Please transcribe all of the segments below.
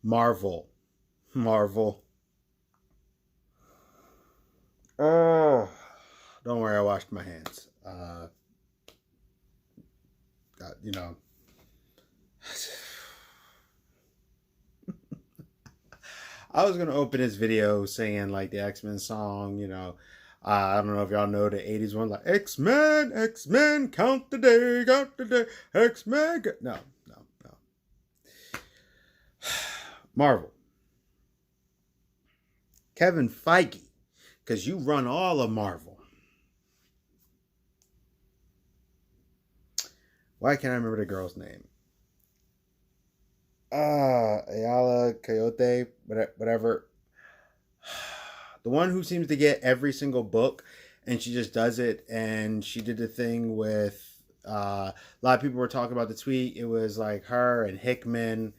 Marvel. Marvel. Oh, don't worry, I washed my hands. Got, I was gonna open this video saying like the X-Men song, I don't know if y'all know the '80s one, like X-Men, X-Men, count the day, X-Men. No, no, no. Marvel. Kevin Feige, because you run all of Marvel. Why can't I remember the girl's name? Ayala, Coyote, whatever. The one who seems to get every single book, and she just does it. And she did the thing with a lot of people were talking about the tweet. It was like her and Hickman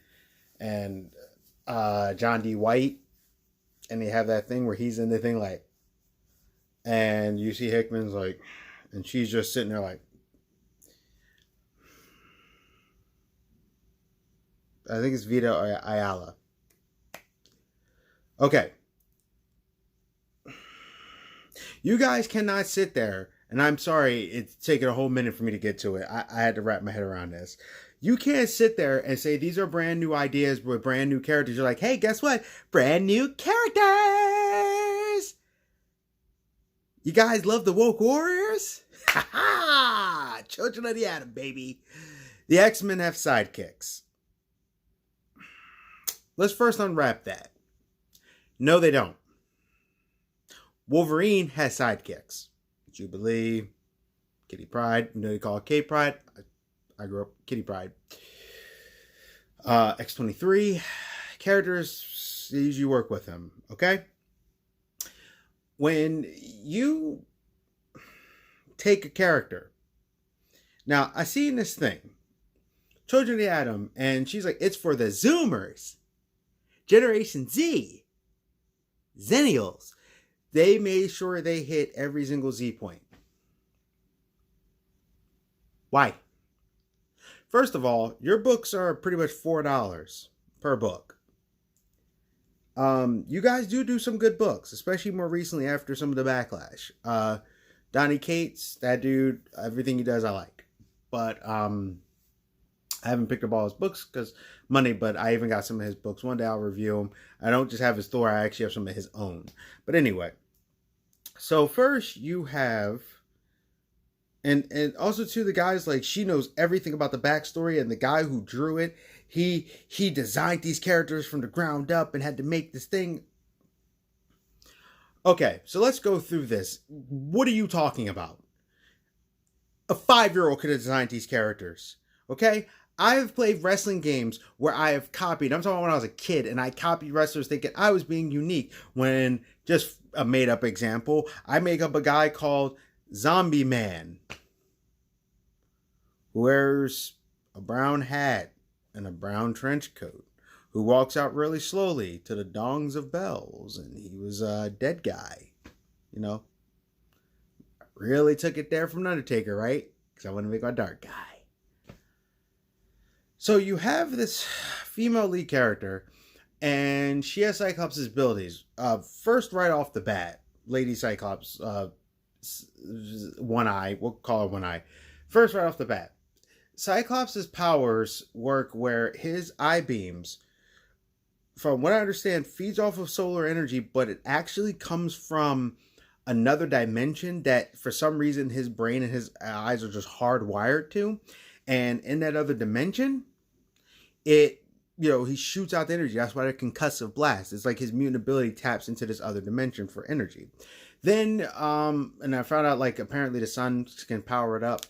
and John D. White, and they have that thing where he's in the thing like, and you see Hickman's like, and she's just sitting there like, I think it's Vita or Ayala. Okay. You guys cannot sit there, and I'm sorry, it's taken a whole minute for me to get to it. I had to wrap my head around this. You can't sit there and say these are brand new ideas with brand new characters. You're like, hey, guess what? Brand new characters! You guys love the woke warriors? Ha ha! Children of the Atom, baby. The X-Men have sidekicks. Let's first unwrap that. No, they don't. Wolverine has sidekicks. Jubilee, Kitty Pryde. You know they call it Kate Pride. I grew up Kitty Pryde. X-23. Characters, they usually work with them. Okay? When you take a character. Now, I seen this thing. Children of the Atom. And she's like, it's for the Zoomers. Generation Z. Zennials. They made sure they hit every single Z point. Why? First of all, your books are pretty much $4 per book. You guys do some good books, especially more recently after some of the backlash. Donnie Cates, that dude, everything he does I like. But I haven't picked up all his books because money, but I even got some of his books. One day I'll review them. I don't just have his Thor, I actually have some of his own. But anyway, so first you have, and also to the guys, like she knows everything about the backstory, and the guy who drew it, he designed these characters from the ground up and had to make this thing. Okay, so let's go through this. What are you talking about? A 5-year-old could have designed these characters. Okay? I have played wrestling games where I have copied. I'm talking about when I was a kid, and I copied wrestlers thinking I was being unique. When, just a made up example, I make up a guy called Zombie Man who wears a brown hat and a brown trench coat, who walks out really slowly to the dongs of bells, and he was a dead guy. You know, really took it there from Undertaker, right? Because I want to make my dark guy. So you have this female lead character, and she has Cyclops' abilities. First, right off the bat, Lady Cyclops, One Eye, we'll call her One Eye. First, right off the bat, Cyclops' powers work where his eye beams, from what I understand, feeds off of solar energy, but it actually comes from another dimension that for some reason his brain and his eyes are just hardwired to. And in that other dimension, he shoots out the energy. That's why they're concussive blasts. It's like his mutant ability taps into this other dimension for energy. Then, and I found out, like, apparently the sun can power it up.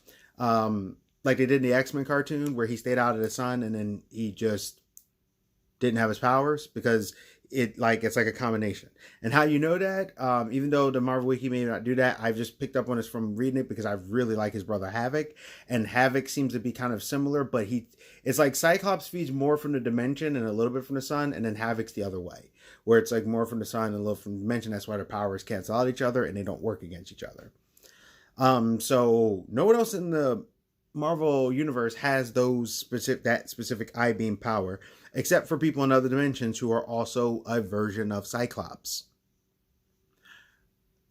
Like they did in the X-Men cartoon where he stayed out of the sun and then he just didn't have his powers because it's like a combination. And how you know that, even though the Marvel Wiki may not do that, I've just picked up on this from reading it because I really like his brother Havoc, and Havoc seems to be kind of similar, but it's like Cyclops feeds more from the dimension and a little bit from the sun, and then Havoc's the other way, where it's like more from the sun and a little from the dimension. That's why their powers cancel out each other and they don't work against each other. So no one else in the Marvel Universe has that specific I beam power, except for people in other dimensions who are also a version of Cyclops.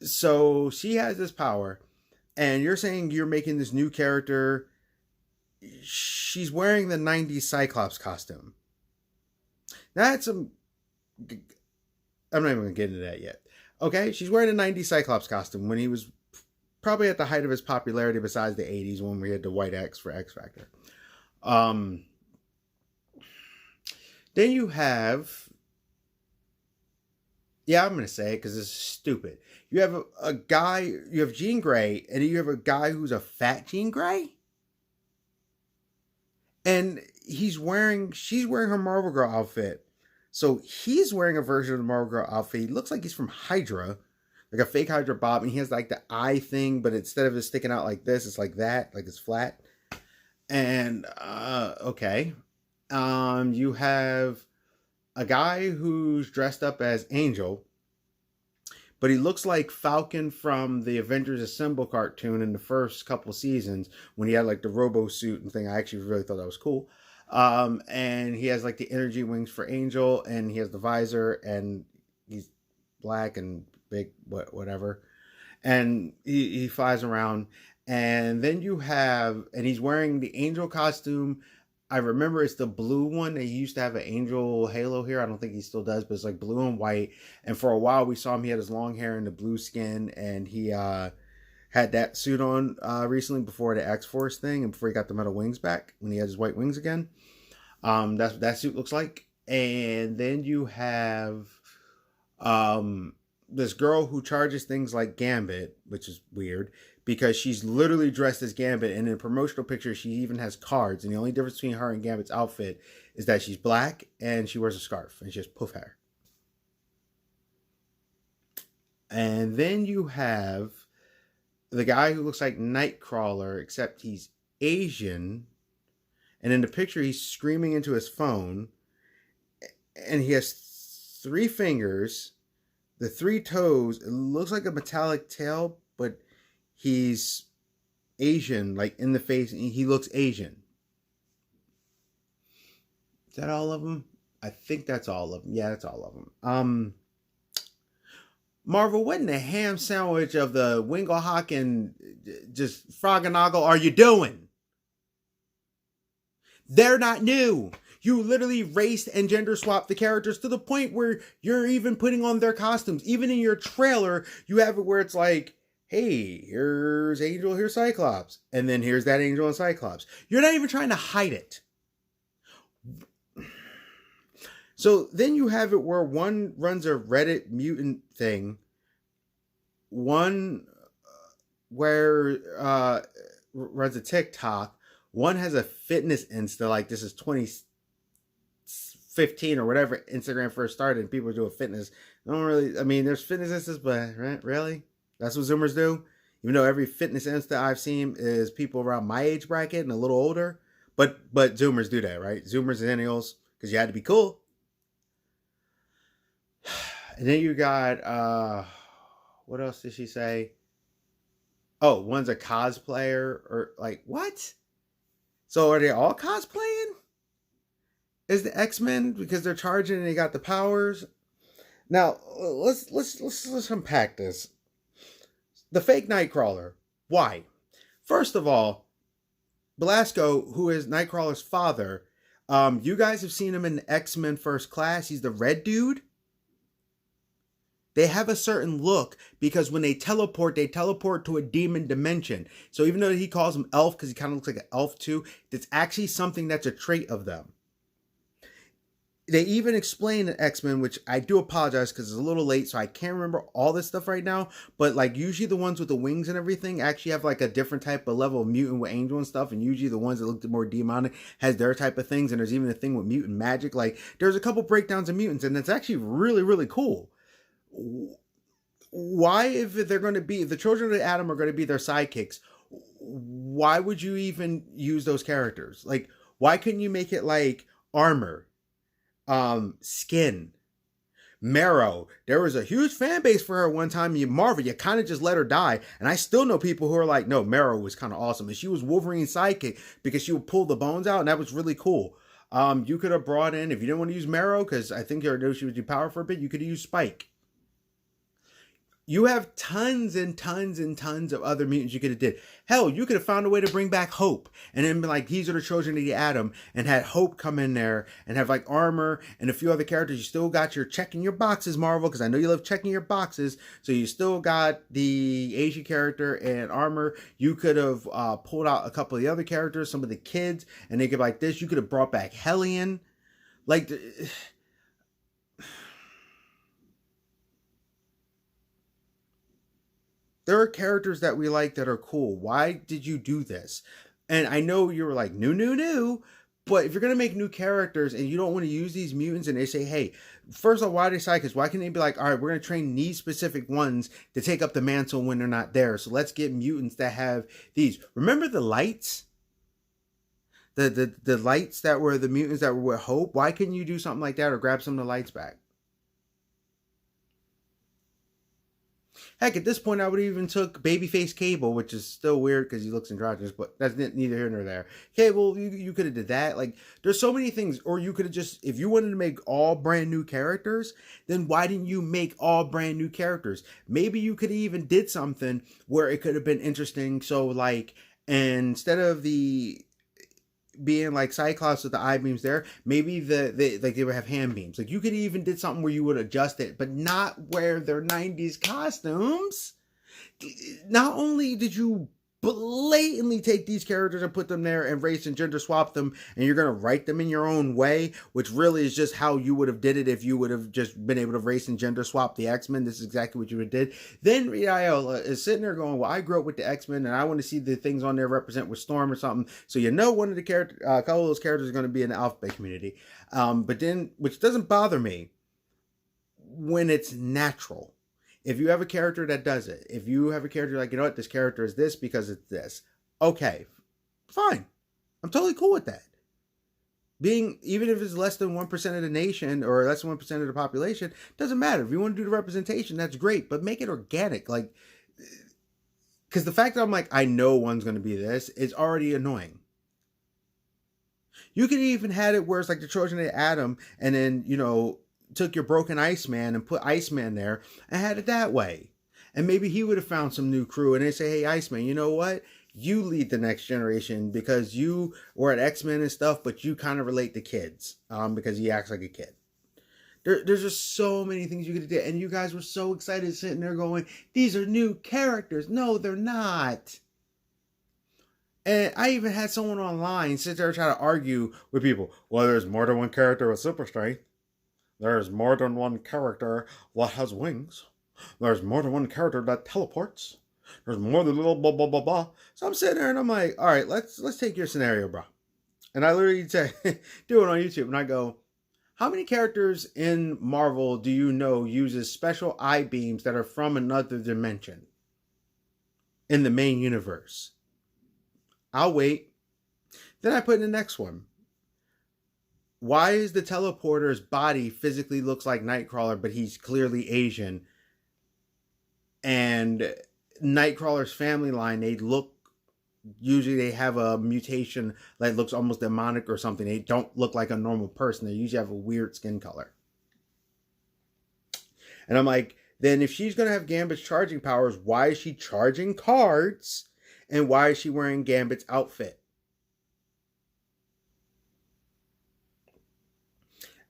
So she has this power, and you're saying you're making this new character. She's wearing the '90s Cyclops costume. That's a. I'm not even gonna get into that yet. Okay, she's wearing a '90s Cyclops costume when he was probably at the height of his popularity, besides the '80s when we had the White X for X Factor. Then you have, yeah, I'm gonna say it because it's stupid. You have a guy, you have Jean Grey, and you have a guy who's a fat Jean Grey, and she's wearing her Marvel Girl outfit. So he's wearing a version of the Marvel Girl outfit. He looks like he's from Hydra, like a fake Hydra Bob, and he has like the eye thing, but instead of it sticking out like this, it's like that, like it's flat. And okay, you have a guy who's dressed up as Angel, but he looks like Falcon from the Avengers Assemble cartoon in the first couple seasons when he had like the robo suit and thing. I actually really thought that was cool. And he has like the energy wings for Angel, and he has the visor, and he's black and big, whatever. And he flies around. And then you have, and he's wearing the Angel costume. I remember it's the blue one. He used to have an Angel halo here. I don't think he still does, but it's like blue and white. And for a while we saw him, he had his long hair and the blue skin, and he had that suit on recently before the X-Force thing and before he got the metal wings back, when he has his white wings again. That's what that suit looks like. And then you have this girl who charges things like Gambit, which is weird because she's literally dressed as Gambit, and in a promotional picture she even has cards, and the only difference between her and Gambit's outfit is that she's black and she wears a scarf and she has poof hair. And then you have the guy who looks like Nightcrawler, except he's Asian, and in the picture he's screaming into his phone, and he has 3 fingers, the 3 toes. It looks like a metallic tail, but he's Asian, like in the face. He looks Asian. Is that all of them? I think that's all of them. Yeah, that's all of them. Marvel, what in the ham sandwich of the Winglehawk and just Froggenoggle are you doing? They're not new. You literally raced and gender swapped the characters to the point where you're even putting on their costumes. Even in your trailer, you have it where it's like, hey, here's Angel, here's Cyclops. And then here's that Angel and Cyclops. You're not even trying to hide it. So then you have it where one runs a Reddit mutant thing. One where runs a TikTok. One has a fitness Insta, like this is 2015 or whatever Instagram first started, and people are doing fitness. There's fitness Instas, but really? That's what Zoomers do? Even though every fitness Insta I've seen is people around my age bracket and a little older. But Zoomers do that, right? Zoomers and Millennials, because you had to be cool. And then you got, what else did she say? Oh, one's a cosplayer, or like, what? So are they all cosplaying? Is the X-Men because they're charging and they got the powers? Now, let's unpack this. The fake Nightcrawler. Why? First of all, Belasco, who is Nightcrawler's father, you guys have seen him in X-Men First Class. He's the red dude. They have a certain look because when they teleport to a demon dimension. So even though he calls him elf because he kind of looks like an elf too, it's actually something that's a trait of them. They even explain in X-Men, which I do apologize because it's a little late, so I can't remember all this stuff right now. But like usually the ones with the wings and everything actually have like a different type of level of mutant with Angel and stuff. And usually the ones that look more demonic has their type of things. And there's even a thing with mutant magic. Like there's a couple breakdowns of mutants, and it's actually really, really cool. Why, if the children of Adam are going to be their sidekicks, why would you even use those characters? Like, why couldn't you make it like armor, skin, Marrow. There was a huge fan base for her one time. Marvel, you kind of just let her die. And I still know people who are like, no, Marrow was kind of awesome. And she was Wolverine's sidekick because she would pull the bones out, and that was really cool. You could have brought in, if you didn't want to use Marrow, because I think you knew she was too powerful for a bit, you could have used Spike. You have tons and tons and tons of other mutants you could have did. Hell, you could have found a way to bring back Hope and then been like, these are the children of the Atom, and had Hope come in there and have like Armor and a few other characters. You still got your checking your boxes, Marvel, because I know you love checking your boxes. So you still got the Asian character and Armor. You could have pulled out a couple of the other characters, some of the kids, and they could like this. You could have brought back Hellion. Like... There are characters that we like that are cool. Why did you do this? And I know you were like, new. But if you're going to make new characters and you don't want to use these mutants and they say, hey, first of all, why are they sidekicks? Why can't they be like, all right, we're going to train these specific ones to take up the mantle when they're not there. So let's get mutants that have these. Remember the lights? The lights that were the mutants that were with Hope? Why couldn't you do something like that or grab some of the lights back? Heck, at this point, I would have even took Babyface Cable, which is still weird because he looks androgynous, but that's neither here nor there. Cable, you could have did that. Like, there's so many things. Or you could have just, if you wanted to make all brand new characters, then why didn't you make all brand new characters? Maybe you could have even did something where it could have been interesting. So, like, instead of the being like Cyclops with the eye beams there, maybe they would have hand beams. Like, you could even did something where you would adjust it, but not wear their 90s costumes. Not only did you blatantly take these characters and put them there and race and gender swap them, and you're going to write them in your own way, which really is just how you would have did it if you would have just been able to race and gender swap the X-Men. This is exactly what you would have did. Then Riel is sitting there going, well, I grew up with the X-Men and I want to see the things on there represent with Storm or something. So you know one of the characters, a couple of those characters are going to be in the alphabet community. But then, which doesn't bother me when it's natural. If you have a character that does it, if you have a character like, you know what, this character is this because it's this. Okay, fine. I'm totally cool with that. Even if it's less than 1% of the nation or less than 1% of the population, doesn't matter. If you want to do the representation, that's great, but make it organic. Like, because the fact that I'm like, I know one's going to be this is already annoying. You could even had it where it's like the children of Adam and then, you know, took your broken Iceman and put Iceman there and had it that way. And maybe he would have found some new crew and they say, hey, Iceman, you know what? You lead the next generation because you were at X-Men and stuff, but you kind of relate to kids because he acts like a kid. There's just so many things you could do. And you guys were so excited sitting there going, these are new characters. No, they're not. And I even had someone online sit there and try to argue with people. Well, there's more than one character with super strength. There's more than one character that has wings. There's more than one character that teleports. There's more than little blah, blah, blah, blah. So I'm sitting there and I'm like, all right, let's take your scenario, bro. And I literally say, do it on YouTube. And I go, how many characters in Marvel do you know uses special eye beams that are from another dimension in the main universe? I'll wait. Then I put in the next one. Why is the teleporter's body physically looks like Nightcrawler, but he's clearly Asian? And Nightcrawler's family line, usually they have a mutation that looks almost demonic or something. They don't look like a normal person. They usually have a weird skin color. And I'm like, then if she's going to have Gambit's charging powers, why is she charging cards? And why is she wearing Gambit's outfit?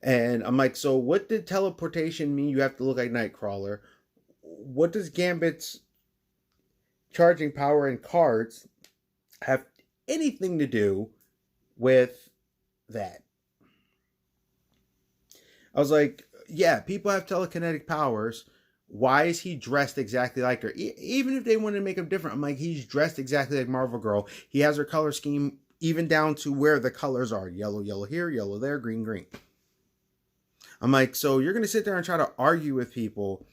And I'm like, so what did teleportation mean? You have to look like Nightcrawler. What does Gambit's charging power and cards have anything to do with that? I was like, yeah, people have telekinetic powers. Why is he dressed exactly like her? Even if they wanted to make him different, I'm like, he's dressed exactly like Marvel Girl. He has her color scheme even down to where the colors are. Yellow, yellow here, yellow there, green, green. I'm like, so you're going to sit there and try to argue with people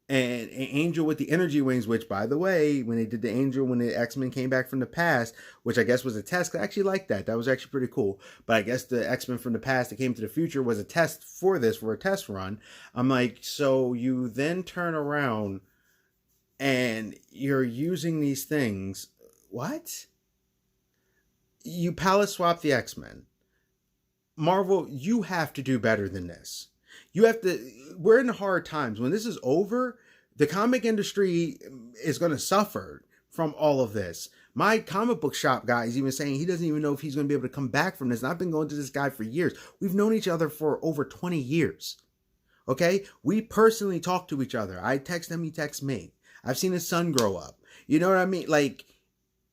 and an Angel with the energy wings, which, by the way, when they did the Angel, when the X-Men came back from the past, which I guess was a test, I actually liked that. That was actually pretty cool. But I guess the X-Men from the past that came to the future was a test for this, for a test run. I'm like, so you then turn around and you're using these things. What? You palette swap the X-Men. Marvel, you have to do better than this. You have to, we're in hard times. When this is over, the comic industry is going to suffer from all of this. My comic book shop guy is even saying he doesn't even know if he's going to be able to come back from this. And I've been going to this guy for years. We've known each other for over 20 years. Okay? We personally talk to each other. I text him, he texts me. I've seen his son grow up. You know what I mean? Like,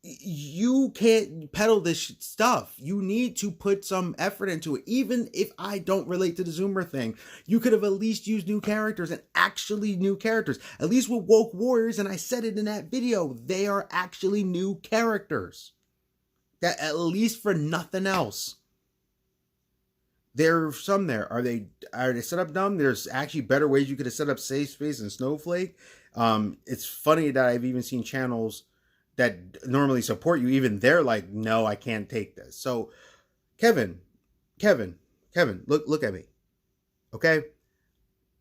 you can't peddle this stuff. You need to put some effort into it. Even if I don't relate to the Zoomer thing, you could have at least used new characters, and actually new characters. At least with Woke Warriors, and I said it in that video, they are actually new characters. That, at least for nothing else. There's some there. Are they set up dumb? There's actually better ways you could have set up Safe Space and Snowflake. It's funny that I've even seen channels that normally support you, even they're like, no, I can't take this. So, Kevin, look at me. Okay?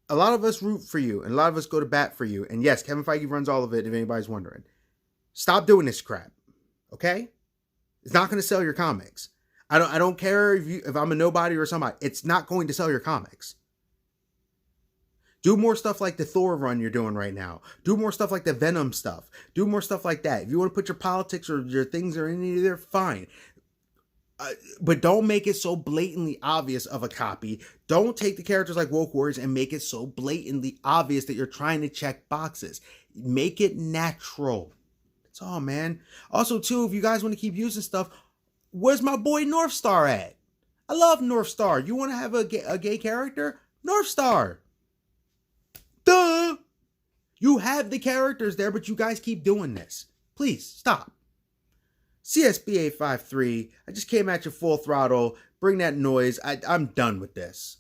A lot of us root for you, and a lot of us go to bat for you. And yes, Kevin Feige runs all of it, if anybody's wondering. Stop doing this crap. Okay? It's not going to sell your comics. I don't care if I'm a nobody or somebody. It's not going to sell your comics. Do more stuff like the Thor run you're doing right now. Do more stuff like the Venom stuff. Do more stuff like that. If you want to put your politics or your things or any of there, fine. But don't make it so blatantly obvious of a copy. Don't take the characters like Woke Warriors and make it so blatantly obvious that you're trying to check boxes. Make it natural. That's all, man. Also, too, if you guys want to keep using stuff, where's my boy North Star at? I love North Star. You want to have a gay character? North Star. Duh! You have the characters there, but you guys keep doing this. Please, stop. CSB853, I just came at you full throttle. Bring that noise. I'm done with this.